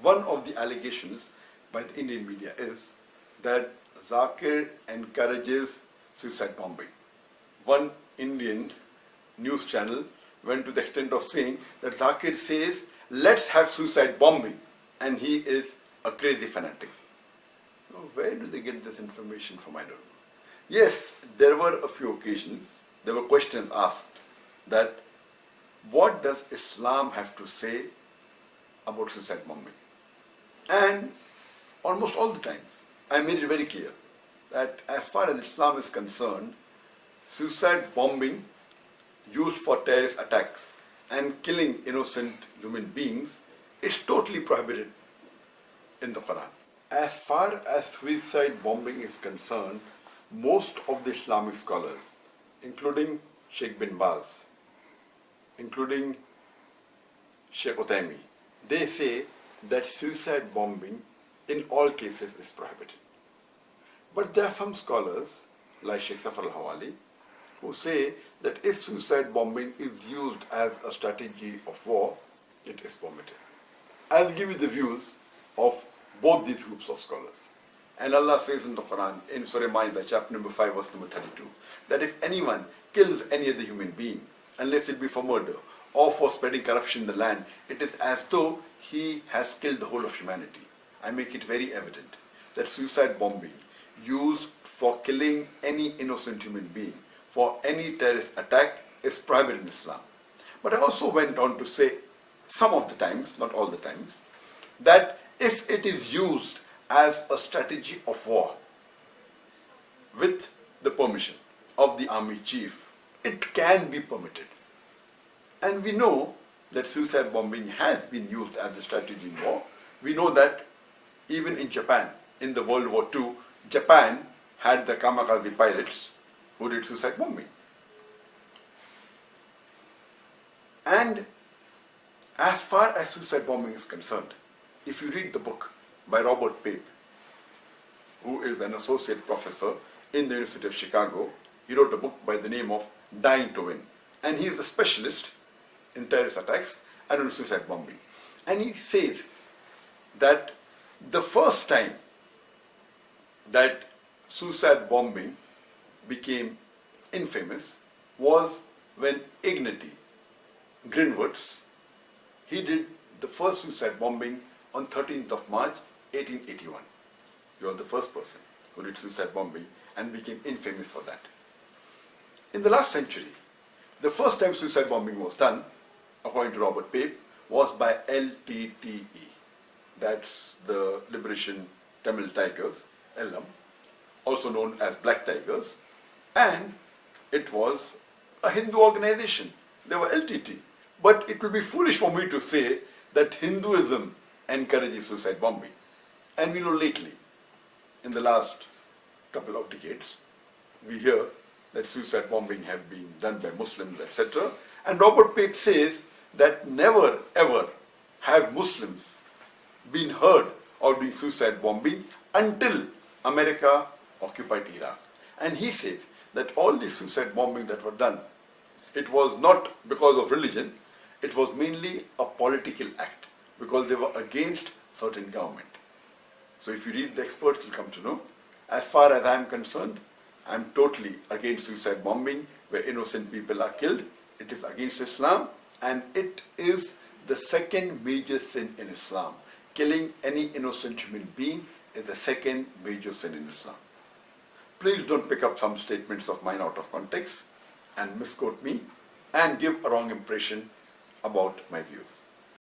one of the allegations by the Indian media is that ذاكر encourages suicide bombing. One Indian news channel went to the extent of saying that ذاكر says, let's have suicide bombing, and he is a crazy fanatic. Now, where do they get this information from? I don't know. Yes, there were a few occasions, there were questions asked that what does Islam have to say about suicide bombing? And almost all the times, I made it very clear that as far as Islam is concerned, suicide bombing used for terrorist attacks and killing innocent human beings is totally prohibited in the Quran. As far as suicide bombing is concerned, most of the Islamic scholars, including Sheikh bin Baz, including Sheikh Uthaymeen, they say that suicide bombing in all cases is prohibited. But there are some scholars, like Sheikh Safar al-Hawali, who say that if suicide bombing is used as a strategy of war, it is permitted. I will give you the views of both these groups of scholars. And Allah says in the Quran, in Surah Ma'idah, chapter number 5, verse number 32, that if anyone kills any other human being, unless it be for murder or for spreading corruption in the land, it is as though he has killed the whole of humanity. I make it very evident that suicide bombing used for killing any innocent human being for any terrorist attack is prohibited in Islam. But I also went on to say, some of the times, not all the times, that if it is used as a strategy of war with the permission of the army chief, it can be permitted. And we know that suicide bombing has been used as a strategy in war. We know that even in Japan, in the World War II, Japan had the kamikaze pilots who did suicide bombing. And as far as suicide bombing is concerned, if you read the book by Robert Pape, who is an associate professor in the University of Chicago, he wrote a book by the name of Dying to Win. And he is a specialist in terrorist attacks and on suicide bombing. And he says that the first time that suicide bombing became infamous was when Ignatius Greenwoods, he did the first suicide bombing on 13th of March 1881. He was the first person who did suicide bombing and became infamous for that. In the last century, the first time suicide bombing was done, according to Robert Pape, was by LTTE. That's the Liberation Tamil Tigers, LM, also known as Black Tigers, and it was a Hindu organization. They were LTT. But it will be foolish for me to say that Hinduism encourages suicide bombing. And we know lately, in the last couple of decades, we hear that suicide bombing have been done by Muslims, etc. And Robert Pape says that never ever have Muslims been heard of doing suicide bombing until America occupied Iraq. And he says that all the suicide bombing that were done, it was not because of religion, it was mainly a political act because they were against certain government. So if you read the experts, you'll come to know. As far as I am concerned, I am totally against suicide bombing where innocent people are killed. It is against Islam and it is the second major sin in Islam. Killing any innocent human being is the second major sin in Islam. Please don't pick up some statements of mine out of context and misquote me and give a wrong impression about my views.